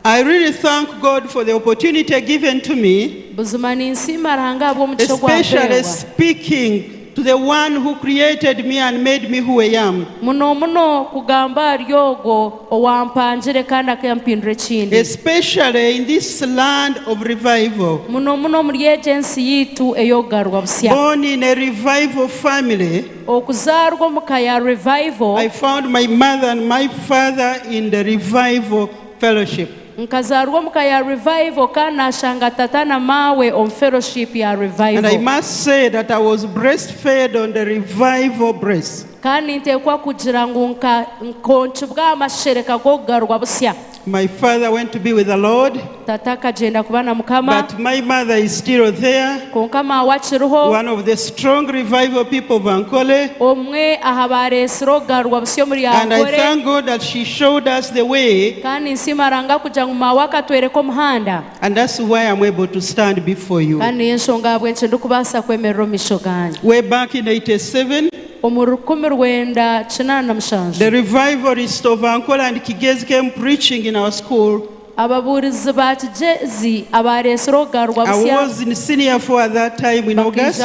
I really thank God for the opportunity given to me, especially speaking to the one who created me and made me who I am. Especially in this land of revival. Born in a revival family, I found my mother and my father in the revival fellowship. And I must say that I was breastfed on the revival breast. My father went to be with the Lord, but my mother is still there, one of the strong revival people of Ankole. And I thank God that she showed us the way, and that's why I'm able to stand before you. Way back in 87, the revivalist of Ankole and Kigezi came preaching in our school. I was in senior 4 at that time in August.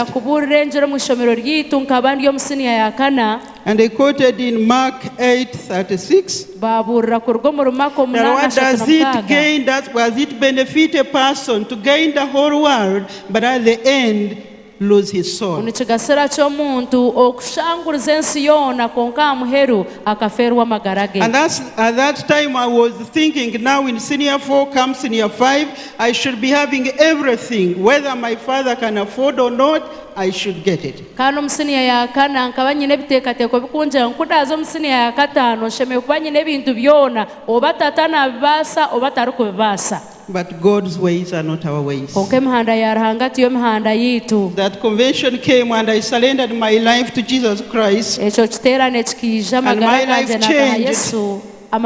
And they quoted in Mark 8:36. Now what does it gain? That was it benefit a person to gain the whole world, but at the end lose his soul. And at that time I was thinking, now in senior 4 comes senior 5, I should be having everything. Whether my father can afford or not, I should get it. But God's ways are not our ways. That convention came and I surrendered my life to Jesus Christ. And my life changed. I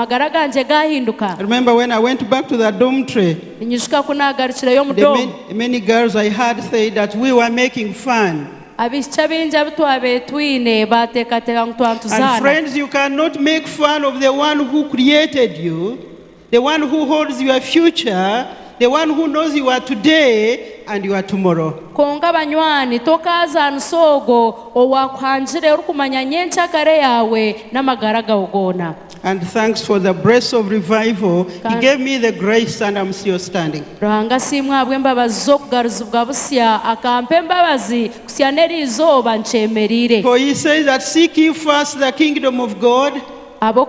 remember when I went back to the dormitory, many girls I had said that we were making fun. And friends, you cannot make fun of the one who created you, the one who holds your future, the one who knows you are today and you are tomorrow. And thanks for the breath of revival, He gave me the grace and I'm still standing. For He says that seek ye first the kingdom of God and His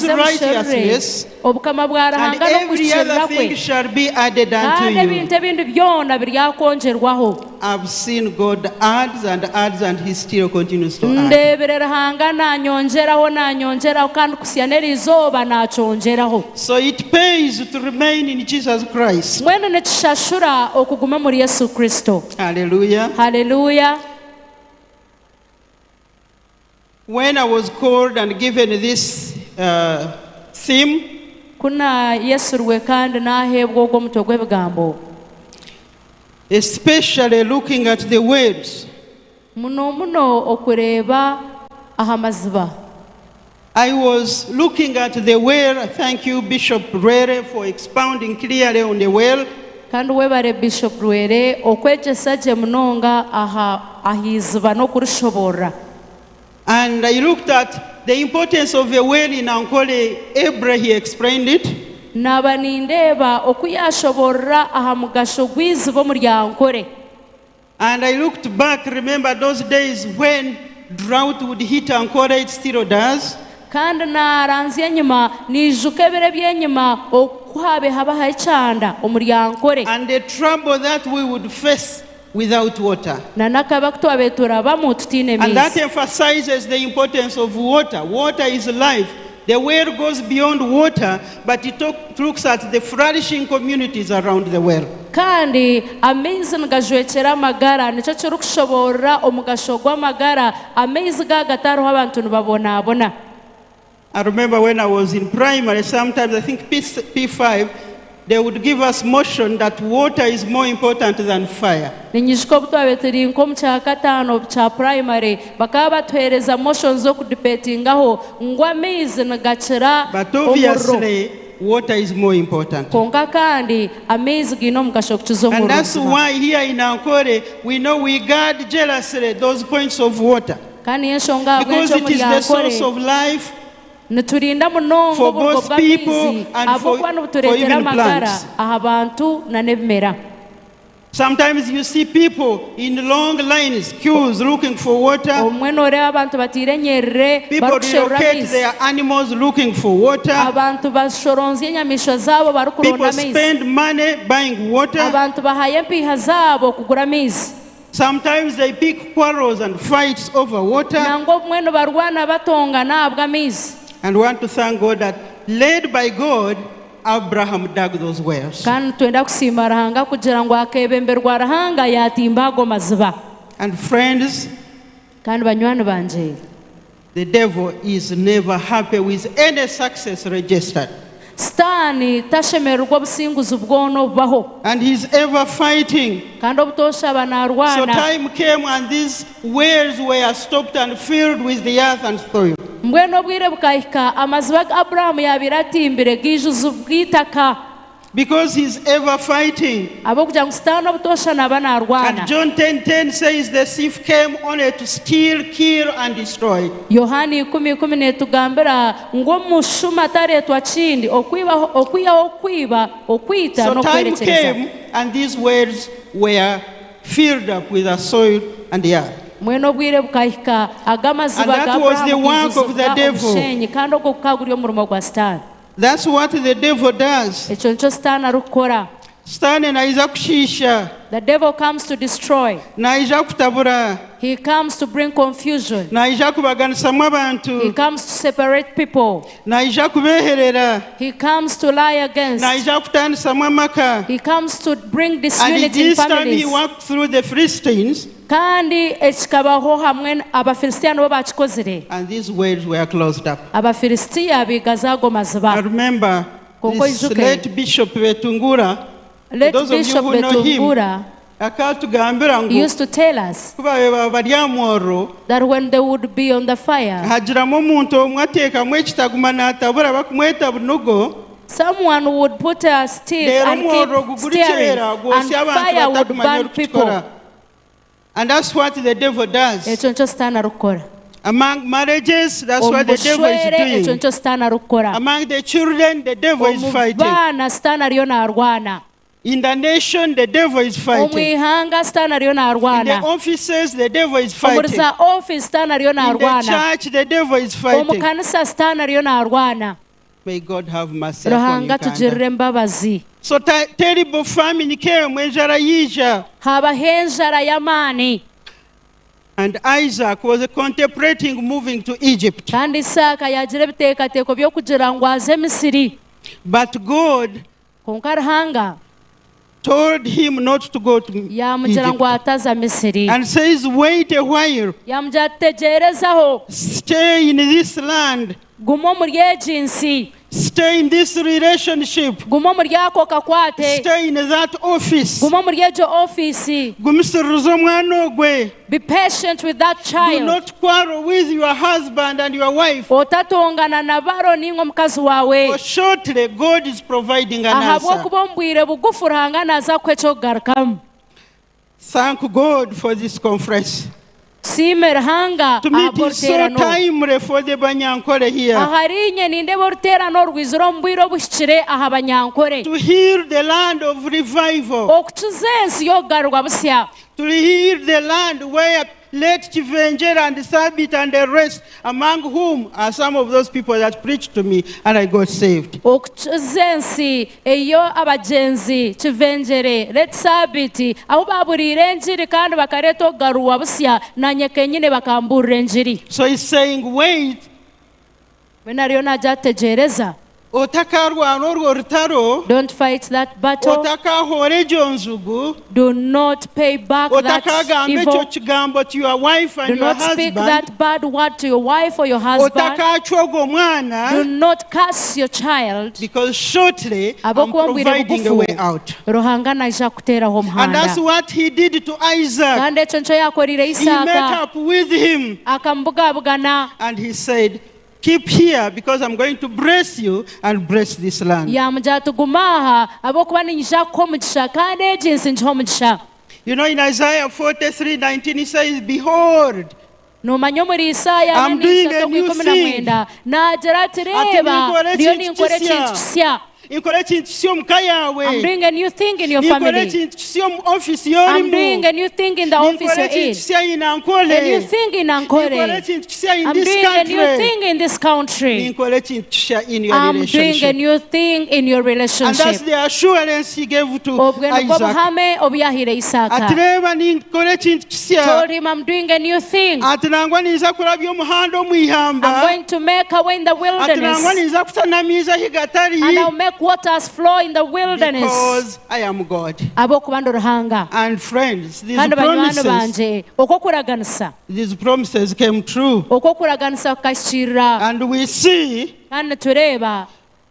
righteousness, and every other thing shall be added unto you. I've seen God adds and He still continues to add. So it pays to remain in Jesus Christ. Hallelujah. Hallelujah. When I was called and given this theme, especially looking at the words, I was looking at the well. Thank you, Bishop Rere, for expounding clearly on the well. And I looked at the importance of a well in Ankole. Ebra, he explained it. And I looked back, remember those days when drought would hit Ankole, it still does. And the trouble that we would face without water. And that emphasizes the importance of water. Water is life. The well goes beyond water, but it looks at the flourishing communities around the well. I remember when I was in primary, sometimes I think P5, they would give us motion that water is more important than fire. But obviously, water is more important. And that's why here in Ankole, we know we guard jealously those points of water. Because it is the source of life for both people and for even plants. Sometimes you see people in long lines, queues, looking for water. People relocate their animals looking for water. People spend money buying water. Sometimes they pick quarrels and fights over water. And want to thank God that, led by God, Abraham dug those wells. And friends, the devil is never happy with any success registered. And he's ever fighting. So time came and these wells were stopped and filled with the earth and soil. Because he's ever fighting. And John 10:10 says the thief came only to steal, kill, and destroy. So time came and these wells were filled up with the soil and the earth. And that was the work of the devil. That's what the devil does. The devil comes to destroy. He comes to bring confusion. He comes to separate people. He comes to lie against. He comes to bring disunity in families. And this time he walked through the Philistines. And these wells were closed up. I remember this late Bishop Betungura. Those of you who know him, he used to tell us that when they would be on the fire, someone would put a stick and keep stirring, and fire would burn people. And that's what the devil does. Among marriages, that's what the devil is doing. Among the children, the devil is fighting. In the nation, the devil is fighting. In the offices, the devil is fighting. In the church, the devil is fighting. May God have mercy upon Uganda. So terrible famine came when Jarayija. And Isaac was contemplating moving to Egypt. But God told him not to go to Egypt. And says, wait a while. Stay in this land. Stay in this relationship. Stay in that office. Be patient with that child. Do not quarrel with your husband and your wife. For shortly, God is providing an answer. Thank God for this conference. To me, it is so timely for the Banyankole here. To heal the land of revival. To heal the land where late Chivenjera and Sabit and the rest, among whom are some of those people that preached to me and I got saved. So he's saying, wait. Don't fight that battle. Do not pay back that evil. Do not speak that bad word to your wife or your husband. Do not curse your child. Because shortly I'm providing a way out. And that's what he did to Isaac. He met up with him. And he said, keep here because I'm going to bless you and bless this land. You know, in Isaiah 43:19 it says, behold, I'm doing a new thing. I'm doing a new thing in your family. I'm doing a new thing in the office you're in. A new thing in Ankole. I'm doing a new thing in this country. I'm doing a new thing in your relationship. And that's the assurance he gave to Isaac. Told him, I'm doing a new thing. I'm going to make a way in the wilderness. And I'll make waters flow in the wilderness. Because I am God. And friends, these promises came true. And we see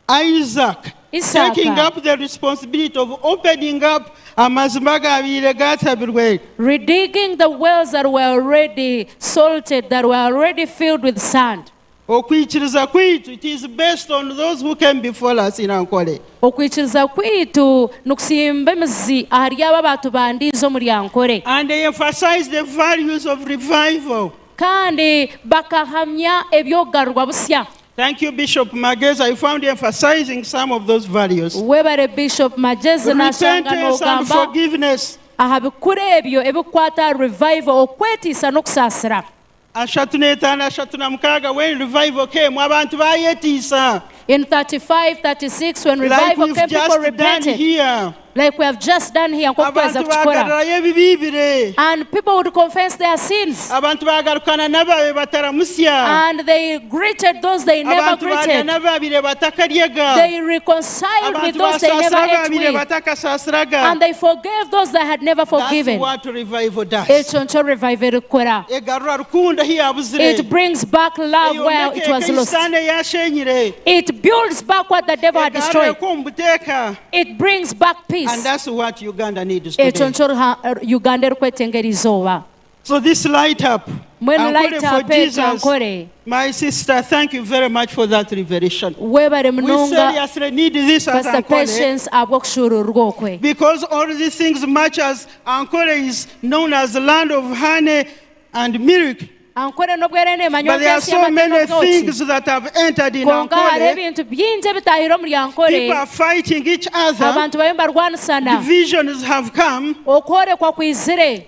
Isaac taking up the responsibility of opening up redigging the wells that were already salted, that were already filled with sand. It is based on those who came before us in Ankole. And they emphasize the values of revival. Thank you, Bishop Mageza. I found you emphasizing some of those values. Repentance and forgiveness. When revival came, in 35, 36, when revival came, people repented. Like we have just done here. And people would confess their sins. And they greeted those they never greeted. They reconciled with those they never ate with. And they forgave those that had never forgiven. That's what revival does. It brings back love where it was lost. It builds back what the devil had destroyed. It brings back peace. And that's what Uganda needs today. So this light up, for Jesus, my sister, thank you very much for that revelation. We seriously need this as Ankole, because all these things, much as Ankole is known as the land of honey and milk, but there are so many things that have entered in Ankole. People are fighting each other. Divisions have come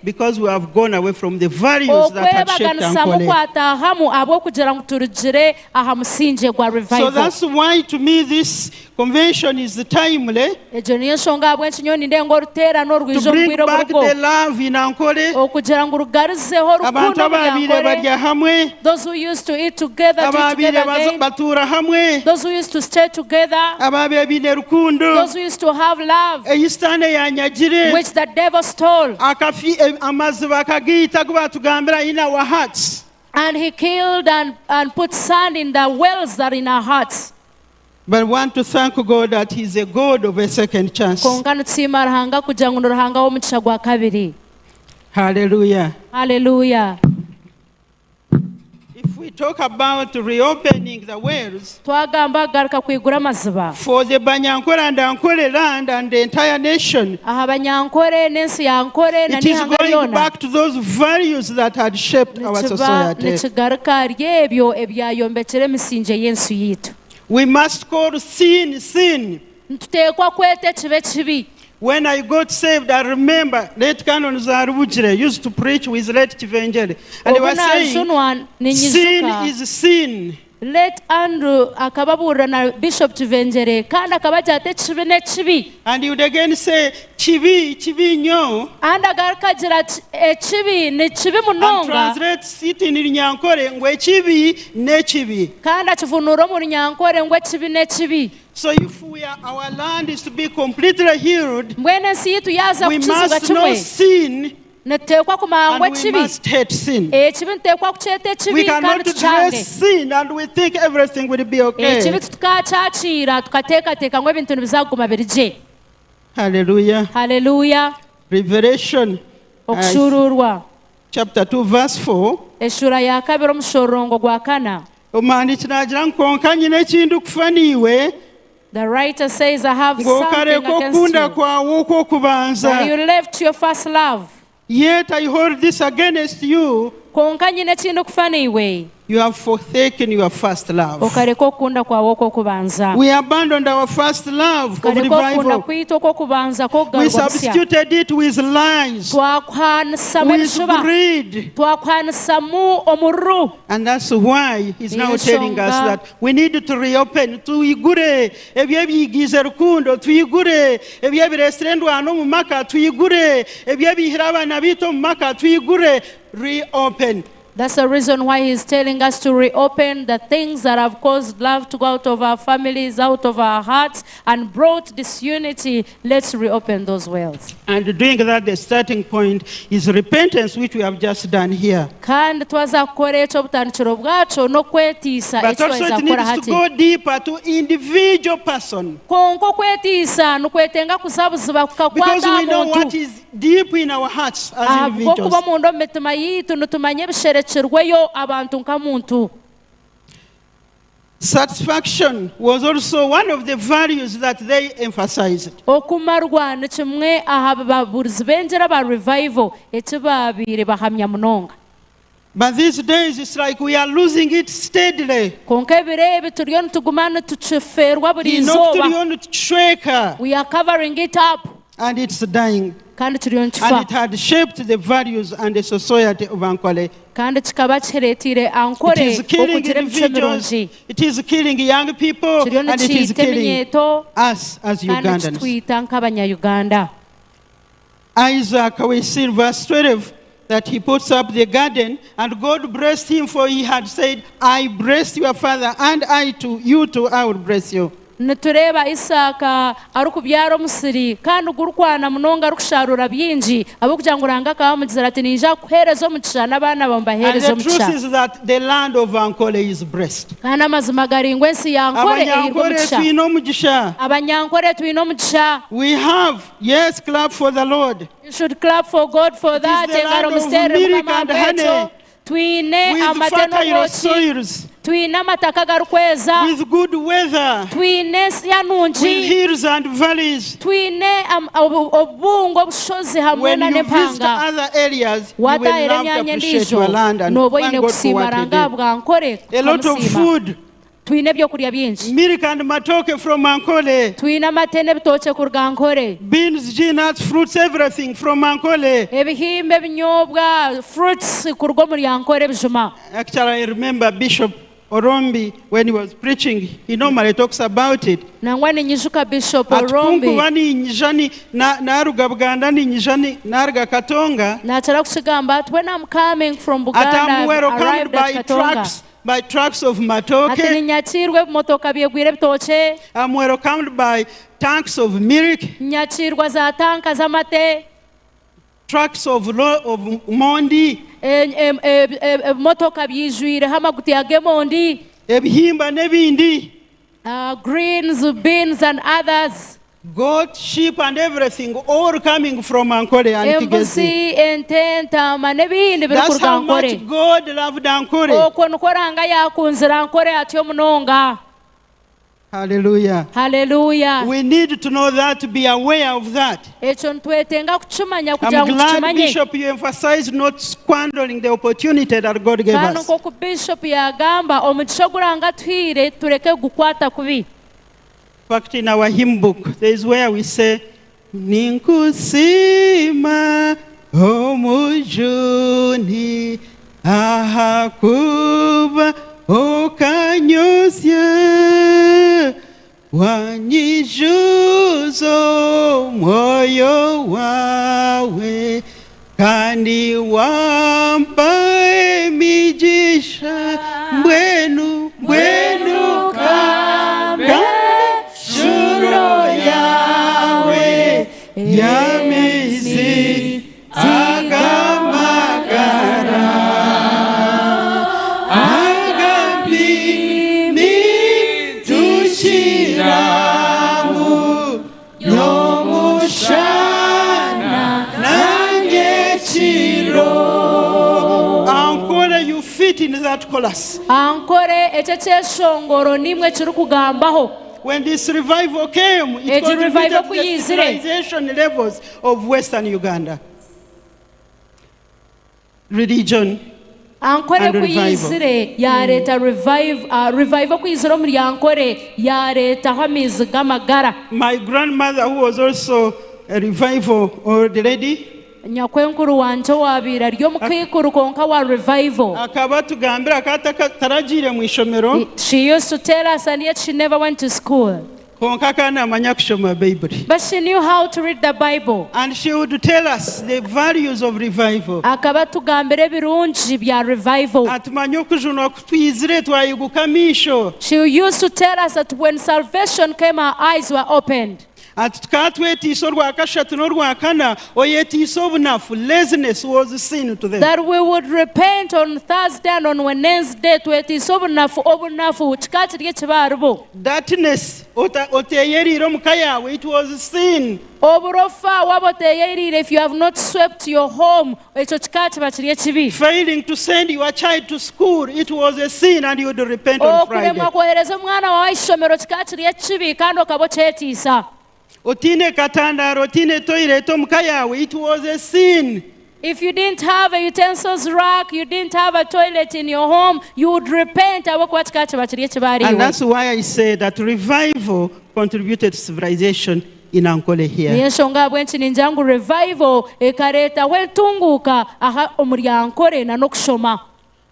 because we have gone away from the values that have shaped Ankole. So that's why, to me, this convention is timely to bring back the love in Ankole. Those who used to eat together, again. Those who used to stay together. Those who used to have love, which the devil stole. And he killed and put sand in the wells that are in our hearts. But I want to thank God that He's a God of a second chance. Hallelujah. Hallelujah. If we talk about reopening the wells for the Banyankole and Ankole land and the entire nation, it is going back to those values that had shaped our society. We must call sin, sin. When I got saved, I remember late Canon Zarubujire used to preach with late Chivengere. And he was saying, sin is sin. Let Andrew akababura na Bishop Chivengere kandi akabajate chibi ne chibi. And he would again say chibi nyo. And agarakagira chibi ne chibi munonga. And translate it in Nyankore ngwe chibi ne chibi. Kandi achivunuro mu Nyankore ngwe chibi ne chibi. So if our land is to be completely healed, we must not sin. And we must hate sin. We cannot dress sin and we think everything will be okay. Hallelujah. Hallelujah. Revelation chapter 2 verse 4. The writer says, I have something against you, that you left your first love. Yet I hold this against you. You have forsaken your first love. We abandoned our first love of revival. We substituted it with lies, with greed. And that's why he's now telling us that we need to reopen. Tuyigure ebyebiyigize rukundo, tuyigure ebyebirestendwa no mu maka, tuyigure ebyebihira abana bito mu maka, tuyigure. Reopen. That's the reason why he's telling us to reopen the things that have caused love to go out of our families, out of our hearts, and brought disunity. Let's reopen those wells. And doing that, the starting point is repentance, which we have just done here. But also it needs to go deeper to individual person. Because we know what is deep in our hearts as individuals. Satisfaction was also one of the values that they emphasized. But these days it's like we are losing it steadily. We are covering it up. And it's dying. And it had shaped the values and the society of Ankole. It is killing individuals, it is killing young people, and it is killing us as Ugandans. Isaac, we see in verse 12 that he puts up the garden, and God blessed him, for he had said, I blessed your father, and you too, I will bless you. Tureba Isaka arukubyaro musiri kandi gurukwana munonga rukusharura byinji abukujanguranga kamugira ati ninja kuherezo mucisha nabana bambaherezo mucisha. And the truth is that the land of Ankole is blessed. Kana mazima garingwe nsi ya Ankole mucisha. Abanyankole tuino mucisha. We have, yes, clap for the Lord. You should clap for God for that. Engaro mustere mukama tuine amateno soils. With good weather, with hills and valleys. When you visit other areas, you will love to appreciate your land and thank God for what He did. A lot of food. Milk and matoke from Ankole. Beans, nuts, fruits, everything from Ankole. Actually, I remember Bishop Orombi, when he was preaching, he normally talks about it. Bishop Orombi. When I'm coming from Uganda, I arrived at Katonga. By trucks of matoke. I'm welcomed by tanks of milk. Trucks of mondi. Greens, beans, and others. Goat, sheep, and everything, all coming from Ankole and Kigezi. That's how much God loved Ankole. Hallelujah. Hallelujah. We need to know that, to be aware of that. I'm glad, Bishop, you emphasized not squandering the opportunity that God gave us. In fact, in our hymn book, there is where we say, Ninkusima omujuni ahakuba okanyosya wanyijuzo moyo wawe kandi wampa emijisha mbwenu kamba Yawe Yamezi Agamagara Agabimi Tushiramu Yomushana Nangechiro. Ankole, you fit it in that chorus. Ankole ekyeshongoro nimwe kiri kugambaho. When this revival came, it contributed to the civilization levels of Western Uganda. Religion Ankole kuyizire yareta revival kuyizira muri Ankole yareta hamizi gamagara. My grandmother, who was also a revival old lady, nyakwenkuru wanje wabira ryo mukikuru konka wa revival. Akaba tugambira taragire mu ishomero. She used to tell us, and yet she never went to school. Konka kana amanya kushoma Bible. But she knew how to read the Bible. And she would tell us the values of revival. Akaba tugambira birungi bya revival. Atumanyo kujunwa kutwizire twayigukamisho. She used to tell us that when salvation came, our eyes were opened. Laziness was sin to them. That we would repent on Thursday and on Wednesday. Darkness, it was sin. If you have not swept your home, failing to send your child to school, it was a sin, and you would repent on Friday. Otine katanda, otine toilet, it was a sin. If you didn't have a utensils rack, you didn't have a toilet in your home, you would repent. And that's why I say that revival contributed to civilization in Ankole here. Revival ekareta wetunguka aha omuri Ankole na nokushoma.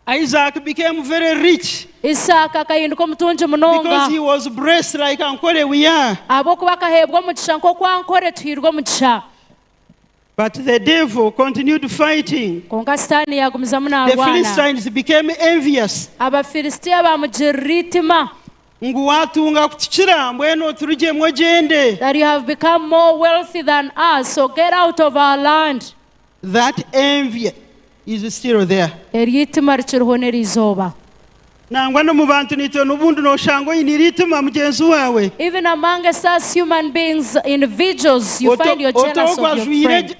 Isaac became very rich because he was blessed like Ankole we are. But the devil continued fighting. The Philistines became envious. That you have become more wealthy than us, so get out of our land. That envy is still there. Even among us human beings, individuals, you find your jealous of your friend.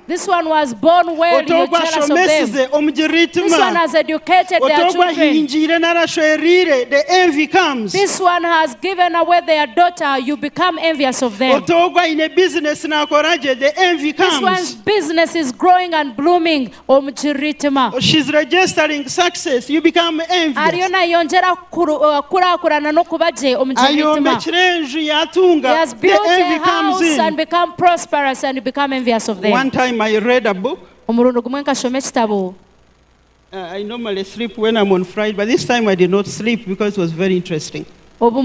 This one was born well, you're jealous of them. This one has educated their children. The envy comes. This one has given away their daughter, you become envious of them. The envy comes. This one's business is growing and blooming. She's registering success, you become envious. He has built a house and become prosperous, and you become envious of them. One time I read a book. I normally sleep when I'm on Friday, but this time I did not sleep because it was very interesting. And it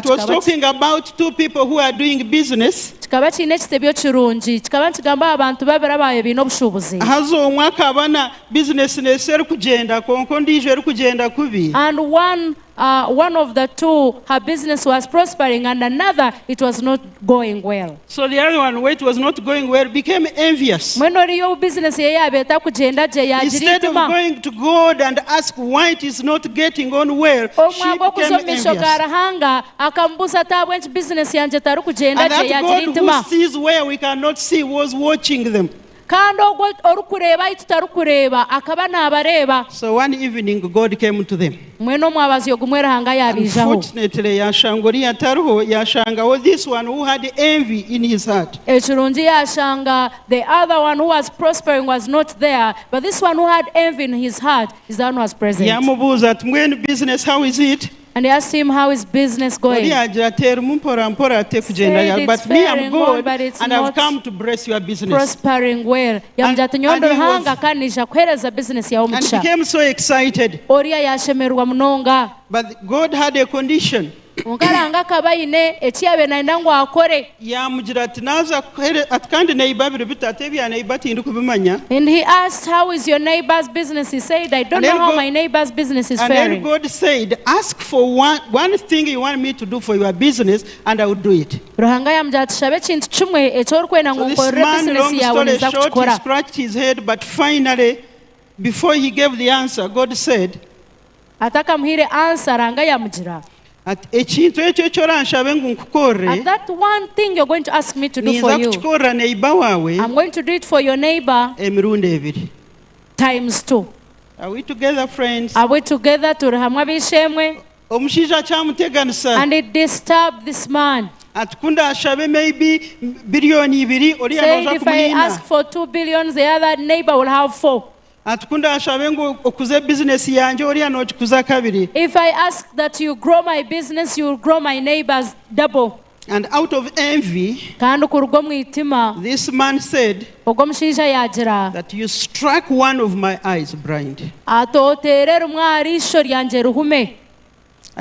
was talking about two people who are doing business. And one of the two, her business was prospering, and another, it was not going well. So the other one, where it was not going well, became envious. Instead of going to God and ask why it is not getting on well, she became envious. And that God who sees where we cannot see was watching them. So one evening God came to them. Unfortunately, this one who had envy in his heart. The other one who was prospering was not there, but this one who had envy in his heart is the one who was present. Business, how is it? And they asked him how is business going. But me, I'm good, and I've come to bless your business. Prospering well. And he became so excited. But God had a condition. And he asked, how is your neighbor's business? He said, I don't know how my neighbor's business is faring. And then God said, ask for one thing you want me to do for your business, and I will do it. So this man, long story short, he scratched his head, but finally, before he gave the answer, God said, At that one thing you're going to ask me to do for you, I'm going to do it for your neighbor times 2. Are we together, friends? Are we together? And it disturbed this man. Said if I ask for 2 billion, the other neighbor will have 4. If I ask that you grow my business, you will grow my neighbors double. And out of envy, this man said that you struck one of my eyes blind. I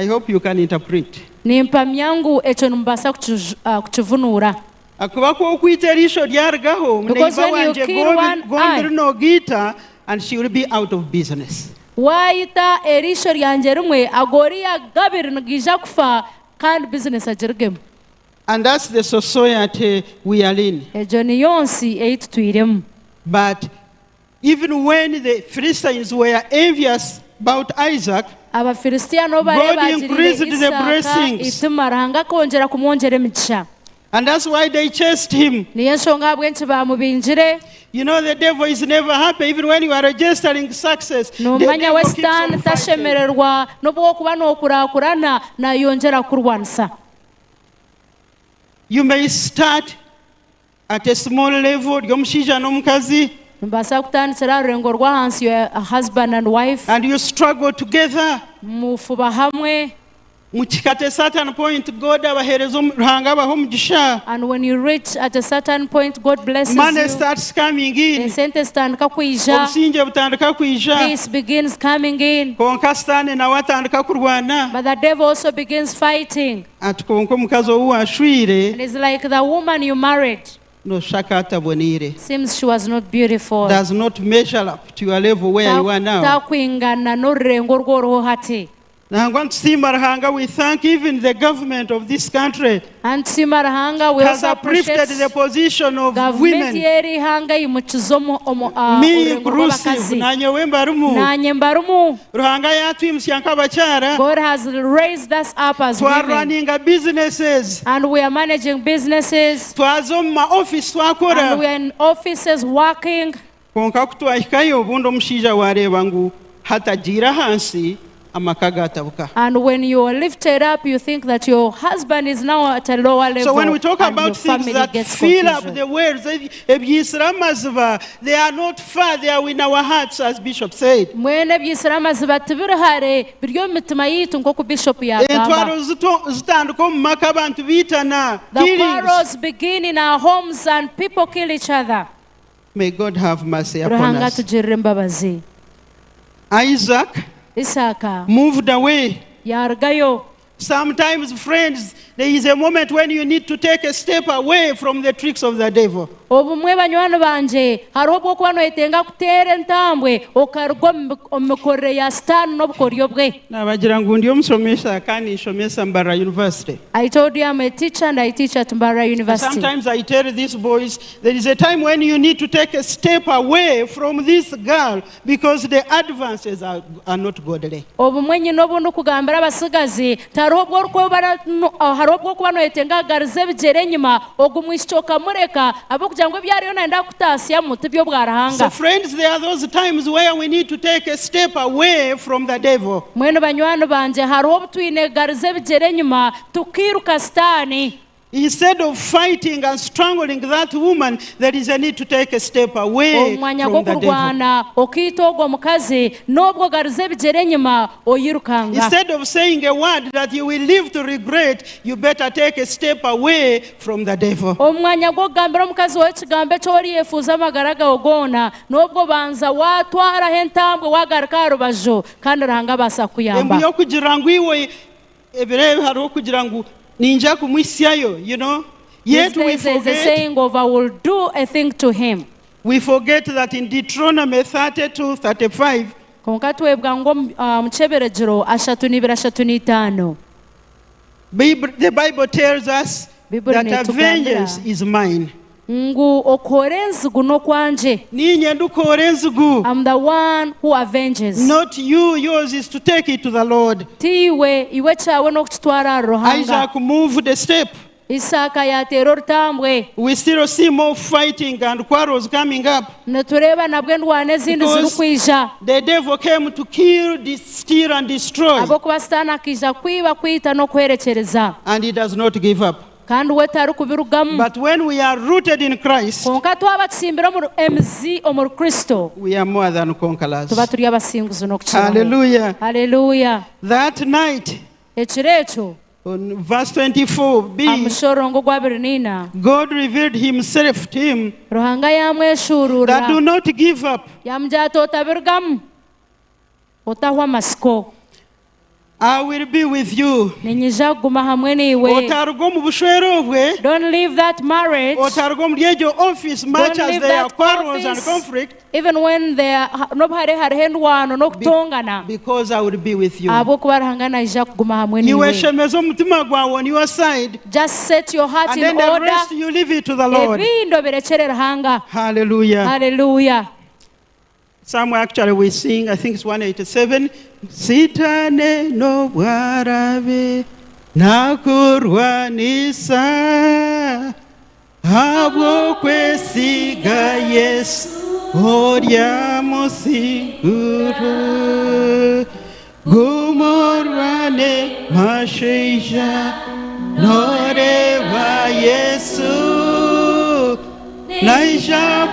hope you can interpret. Because when you kill one eye, and she will be out of business. And that's the society we are in. But even when the Philistines were envious about Isaac, God increased the blessings. And that's why they chased him. You know, the devil is never happy. Even when you are registering success, the devil keeps on fighting. You may start at a small level, husband and wife, and you struggle together. At a certain point, God and when you reach at a certain point, God blesses money you. Starts coming in. Peace begins coming in. But the devil also begins fighting. And it's like the woman you married. Seems she was not beautiful. Does not measure up to your level where you are now. We thank even the government of this country has uplifted the position of women. Me inclusive. God has raised us up as women. And we are managing businesses. And we are in offices working. And when you are lifted up, you think that your husband is now at a lower level. So when we talk about things that fill up the words, they are not far, they are in our hearts, as Bishop said. The quarrels begin in our homes and people kill each other. May God have mercy upon us. Isaac moved away. Sometimes, friends, there is a moment when you need to take a step away from the tricks of the devil. I told you I'm a teacher and I teach at Mbara University. Sometimes I tell these boys, there is a time when you need to take a step away from this girl because the advances are not godly. So friends, there are those times where we need to take a step away from the devil. Instead of fighting and strangling that woman, there is a need to take a step away from the devil. Instead of saying a word that you will live to regret, you better take a step away from the devil. You know, yet we forget. The saying of I will do a thing to him. We forget that in Deuteronomy 32:35, the Bible tells us that vengeance is mine. ngu okorenzigu no kwanje. Ninye ndukorenzigu. I'm the one who avenges. Not you. Yours is to take it to the Lord. Tiwe iwe chawe no kutwara Ruhanga. Isaac moved the step. Isaka yatera orutambwe. We still see more fighting and quarrels coming up. Netureba nabwe ndwane zindi zirukwija. The devil came to kill, steal and destroy. Abo kubastana kija kwiba kwita no kwerekereza. And he does not give up. Kandi wetaru kubirugamu. But when we are rooted in Christ, konka twaba tsimbira mu MZ o mu Kristo, we are more than conquerors. Tuba turi abasinguzi no kuchira. Hallelujah. Hallelujah. That night, echirecho, on verse 24b, God revealed himself to him that do not give up. I will be with you. Don't leave that marriage. Don't leave office much as there are quarrels and conflict. Even when there are because I will be with you. On your side. Just set your heart in order. And then the rest you leave it to the Lord. Hallelujah. Hallelujah. Somewhere actually we sing, I think it's 187. Sitane no warabe nakurwanisa abo kwesiga Yesu oria musiguru gumorwane masheja nore wa Yesu naisha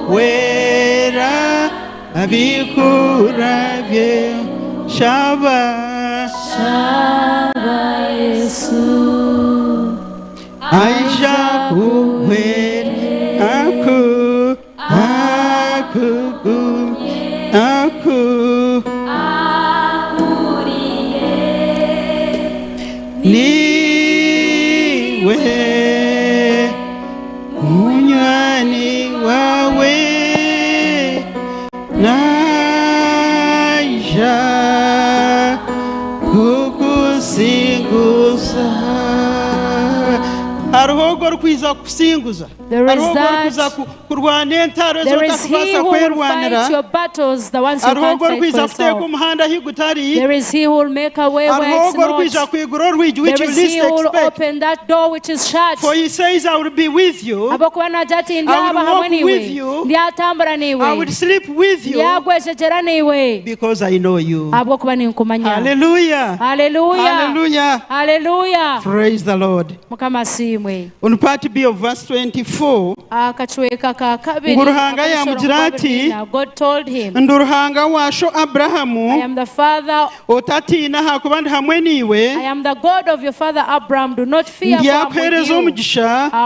kukuwera abikurabye shaba Yesu aisha kuwera niwe munywani wawe naija kukusinguza. There is he who will fight your battles, the ones you can't fight for yourself. There is he who will make a way where it's not. There is he who will open that door which is shut. For he says, I will be with you. I will walk with you. I will sleep with you. Because I know you. Hallelujah. Hallelujah. Hallelujah. Hallelujah. Praise the Lord. On part B of verse 24, God told him, I am the father. I am the God of your father Abraham. Do not fear, for I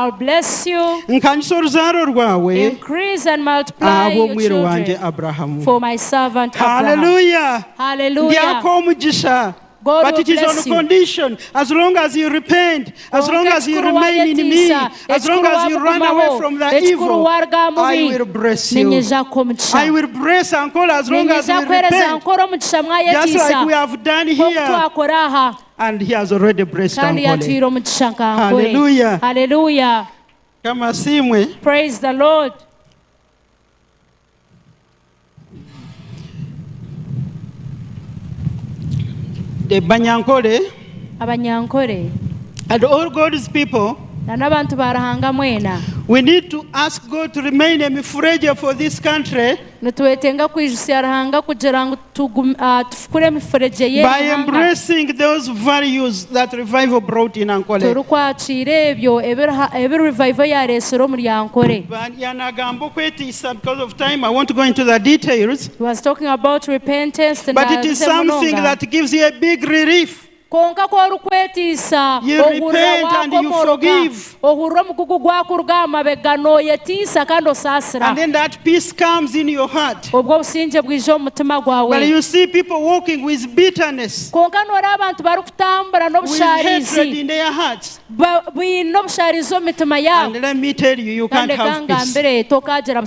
will bless you, increase and multiply your children for my servant Abraham. Hallelujah. Hallelujah. God but it is on condition, as long as you repent, as long as you remain in me, as long as you run away from the evil, I will bless you. I will bless Ankole as long as you repent, just like we have done here. And he has already blessed Ankole. Hallelujah. Hallelujah. Praise the Lord. The Banyankole and all God's people, we need to ask God to remain a mifreja for this country by embracing those values that revival brought in Ankole. Because of time, I won't go into the details. He was talking about repentance, but it is something that gives you a big relief. You repent and you forgive. And then that peace comes in your heart. But you see people walking with bitterness, with hatred in their hearts. And let me tell you, you can't have peace.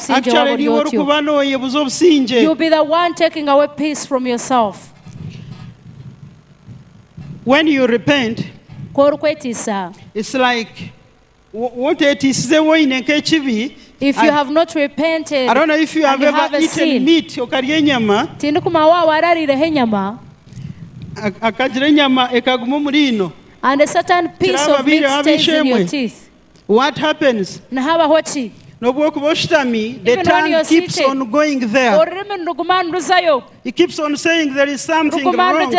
Actually, you'll be the one taking away peace from yourself. When you repent, it's like If you have not repented, I don't know if you have ever eaten meat okarya enyama ekaguma muri ino, and a certain piece of meat stays in your teeth. What happens? The tongue keeps on going there. He keeps on saying there is something wrong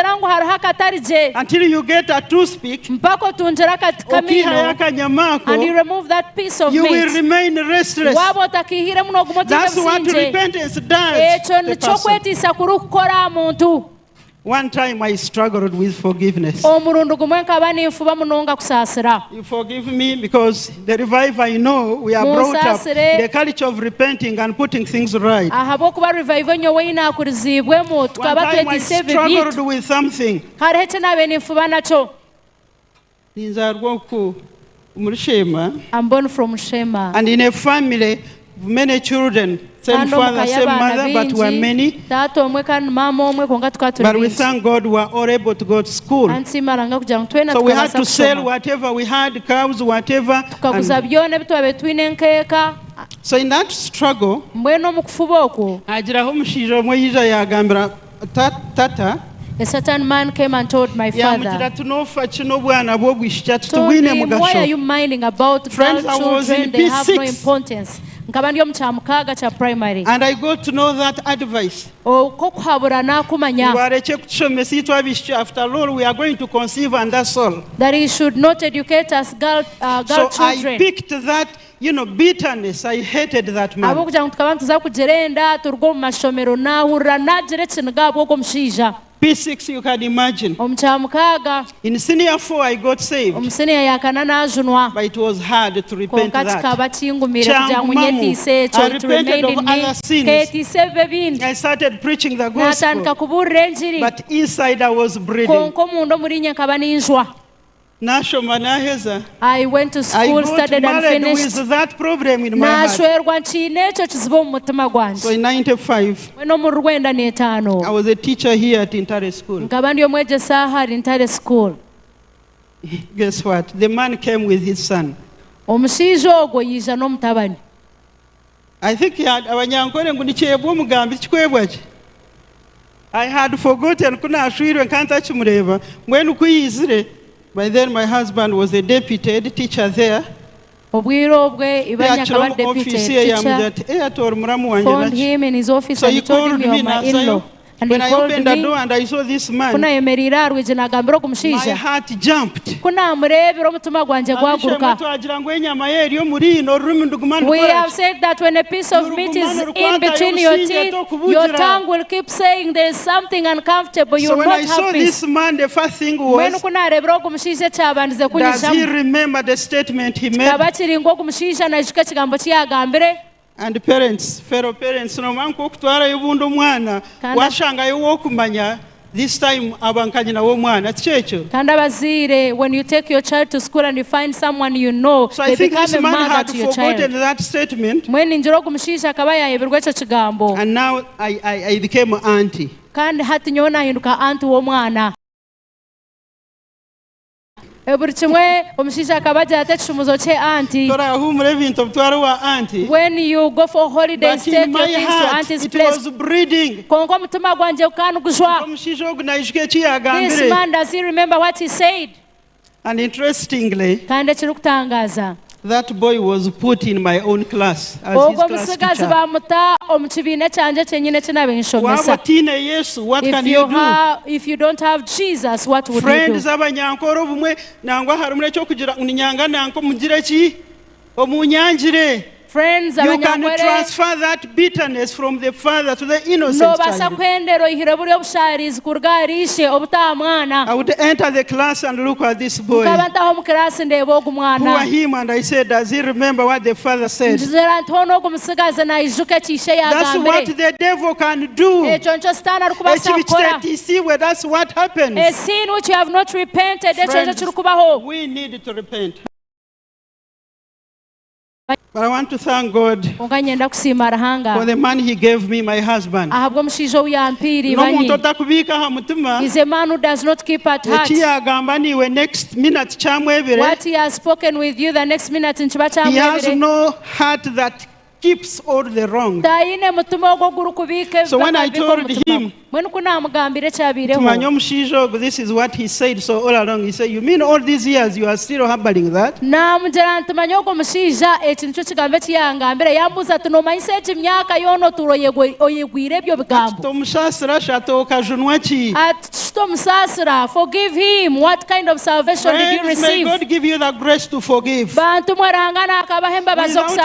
until you get a toothpick and you remove that piece of you meat. will remain restless. That's what repentance does to the person. One time I struggled with forgiveness. You forgive me because the revival I know, we are brought up the culture of repenting and putting things right. One time I struggled with something. I'm born from Shema. And in a family, many children, same father, same mother, but we are many. But we thank God we were all able to go to school. So we had to sell whatever we had, cows, whatever. So in that struggle, a certain man came and told my father, told him, why are you minding about girl children? They have no importance. And I got to know that advice. After all, we are going to conceive and that's all. That he should not educate us girl so children. I picked that, bitterness. I hated that man. P6, you can imagine. In senior 4, I got saved. But it was hard to repent that. I repented of other sins. I started preaching the gospel. But inside I was breathing. I went to school, studied and finished. With that problem in my heart. So in 95, I was a teacher here at Intare School. Guess what? The man came with his son. I think he had I had forgotten. By then my husband was a deputy teacher there. Phoned him in his office and he told me of my in-law. And when I opened the door and I saw this man, my heart jumped. We have said that when a piece of meat is in between your teeth, your tongue will keep saying there is something uncomfortable. You will not have peace. So when I saw this man, the first thing was, does he remember the statement he made? And parents, fellow parents, this time when you take your child to school and you find someone you know, so they become a mother to your child. That statement. And now I became an auntie. When you go for holidays, take your things to auntie's place. It was breeding. This man, does he remember what he said? And interestingly, that boy was put in my own class as his class teacher. What can you do? If you don't have Jesus, what would you do? Friends, you can transfer that bitterness from the father to the innocent child. I would enter the class and look at this boy. Poor him, and I said, does he remember what the father said? That's what the devil can do. That's what happens. A sin which you have not repented. Friends, we need to repent. But I want to thank God for the man He gave me, my husband. He's a man who does not keep at heart. What he has spoken with you the next minute, he has no heart that keeps all the wrong. So when I told him, this is what he said, so all along he said, you mean all these years you are still harboring that? Forgive him. What kind of salvation did you receive? May God give you the grace to forgive. Without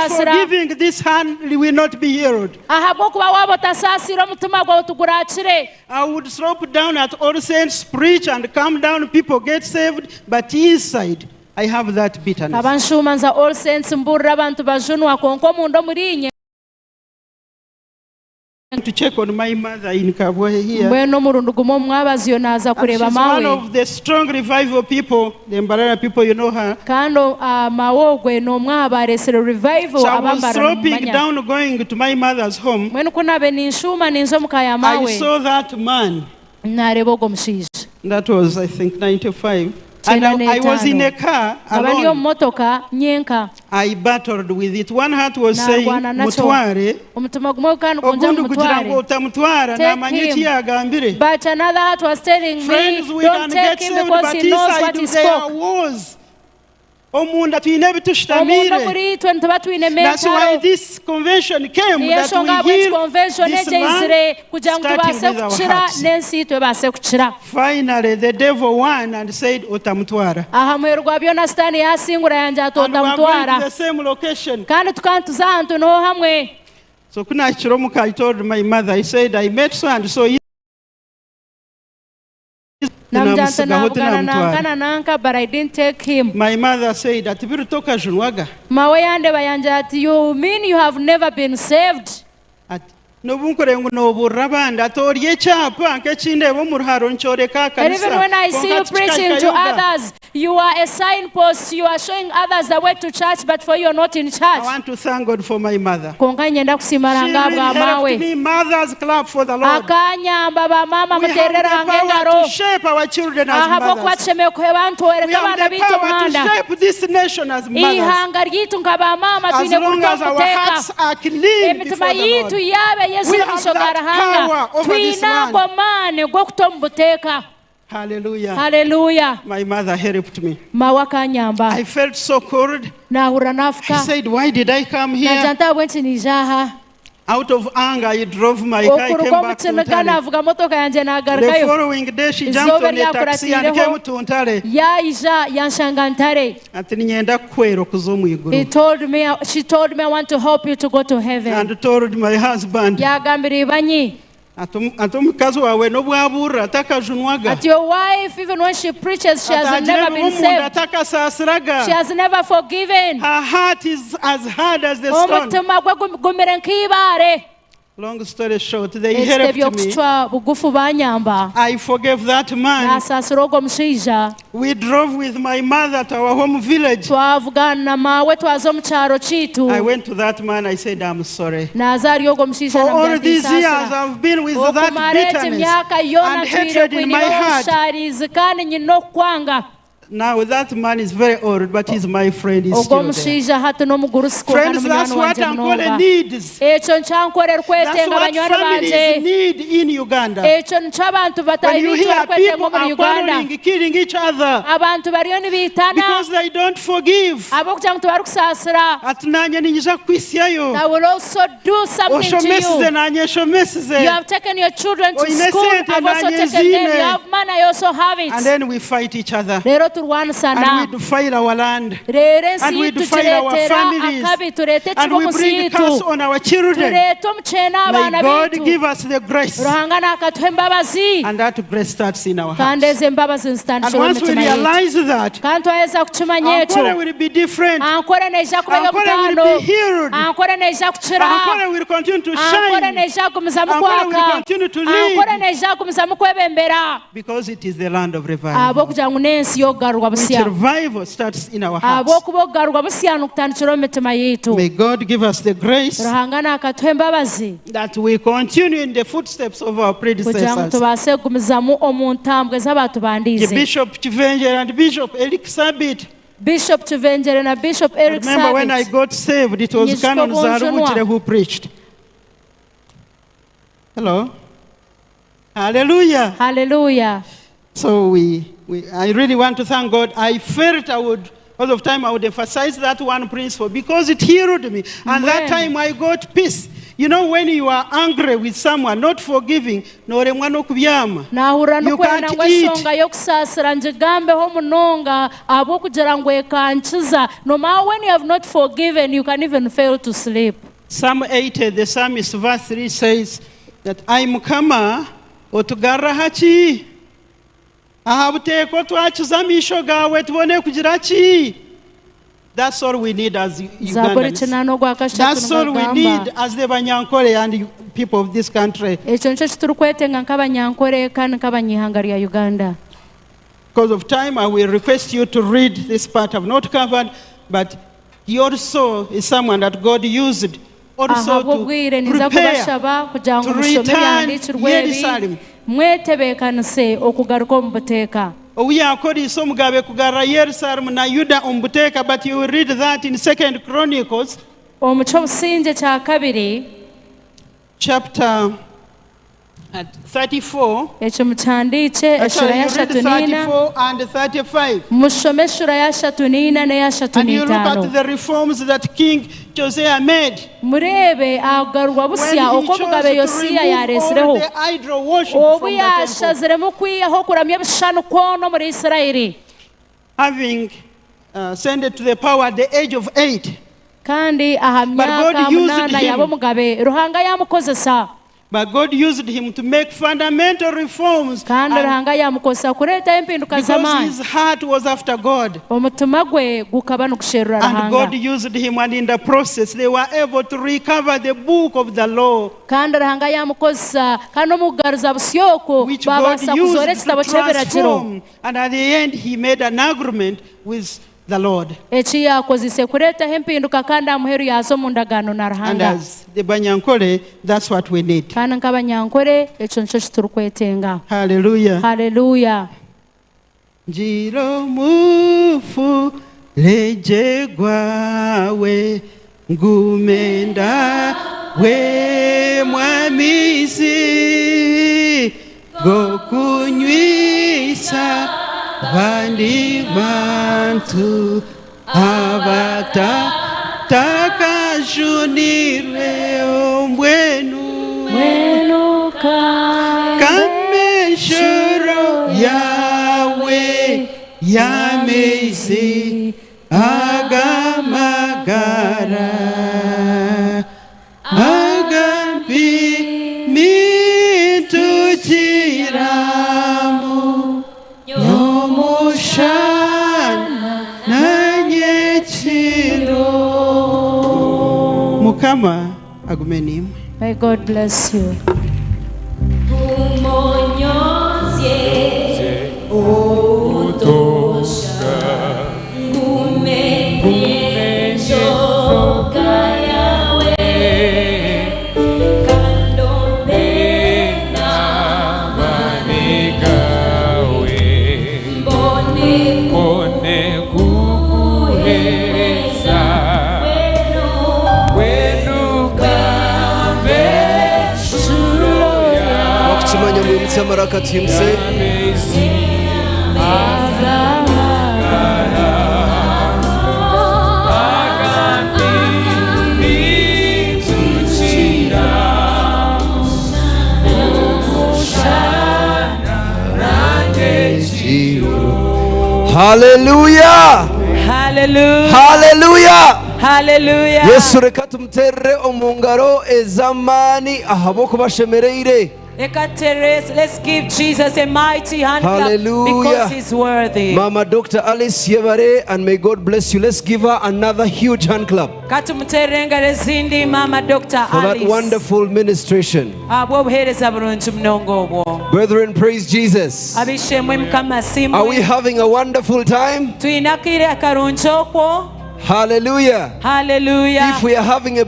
forgiving, this hand will not be healed. I would slope down at all saints, preach and come down, people get saved, but inside I have that bitterness. To check on my mother in Kabwe here. She's one of the strong revival people, the Mbarara people, you know her. So I was sloping down going to my mother's home. I saw that man. That was, I think, 95. And I was in a car alone. I battled with it. One heart was saying, Mutware. But another heart was telling me, don't take him because he knows what he spoke. That's why this convention came, that we heal this land, starting with our hearts. Finally, the devil won and said, Otamutwara. And we are going to the same location. So I told my mother, I said, I met so and so. But I didn't take him. My mother said that you mean you have never been saved? And even when I see you preaching to others, you are a signpost. You are showing others the way to church, but for you are not in church. I want to thank God for my mother. She really helped me. Mothers clap for the Lord. We have the power to shape our children as mothers. We have the power to shape this nation as mothers. As long as our hearts are clean before the Lord. We have that power over this land. Hallelujah. Hallelujah. My mother helped me. I felt so cold. I said, why did I come here? Out of anger, I drove my car, I came back to Untale. The following day, she jumped on a taxi and came to Untale. She told me, I want to help you to go to heaven. And told my husband, at your wife, even when she preaches, she has never been saved. She has never forgiven. Her heart is as hard as the stone. Long story short, they helped me. I forgave that man. We drove with my mother to our home village. I went to that man, I said, I'm sorry. For all these years, I've been with that bitterness and hatred in my heart. Now that man is very old, but he's my friend. He's still there. Friends, that's what Ankole needs. That's what families need in Uganda. When you hear people are quarreling, killing each other because they don't forgive, I will also do something to you. You have taken your children to school. I've also taken them. You have money, I also have it. And then we fight each other. And we defile our land. And we defile our families. And we bring curse on our children. May God give us the grace. And that grace starts in our hearts. And once we realize that, Ankole will be different. Ankole will be healed. Ankole will continue to shine. Ankole will continue to live. Because it is the land of revival. revival starts in our hearts. May God give us the grace that we continue in the footsteps of our predecessors. Bishop Chivenjere and Bishop Eric Sabit. Bishop Chivenjere and Bishop Eric Sabit. Remember when I got saved, it was Canon Zarubutire who preached. Hello? Hallelujah. Hallelujah. So I really want to thank God. I felt all of time I would emphasize that one principle because it healed me. And that time I got peace. You know, when you are angry with someone, not forgiving, you can't eat. No matter when you have not forgiven, you can even fail to sleep. Psalm 80, the psalmist, verse 3 says that I mukama otugara hachi ahabuteko twachizamisho gawe tubone kugira chi. That's all we need as Ugandans. That's all we need as the Banyankole and people of this country. Because of time, I will request you to read this part I've not covered, but he also is someone that God used also to prepare to return Jerusalem. We are calling some Gabe Kugara Yerusalem na Yuda Umbuteka, but you will read that in 2 Chronicles chapter 34. Actually, you read 34 and 35. And you look at the reforms that King Josiah made. When he chose to remove all the idol worship from the temple. Having ascended to the power at the age of 8. But God used him to make fundamental reforms because his heart was after God. And God used him, and in the process they were able to recover the book of the law, which God used to transform. And at the end he made an agreement with the Lord. And as the Banyankole, that's what we need. Hallelujah. Hallelujah. Jiro mufu lejegwa we ngumenda we mwamisi gokunywisa Bandi bantu abata takajunire mwenu kameshoro yawe yamezi agamagara agambi mituchiramu Mukama agumeni. May God bless you. Hallelujah. Hallelujah. Hallelujah. Hallelujah. Yesu reka tumterre omungaro ezamani ahaboko bashemereire Let's give Jesus a mighty hand clap because he's worthy. Mama Dr. Alice Yebare, and may God bless you. Let's give her another huge hand clap for that wonderful ministration. Brethren, praise Jesus. Are we having a wonderful time? Hallelujah. Hallelujah. If we are having a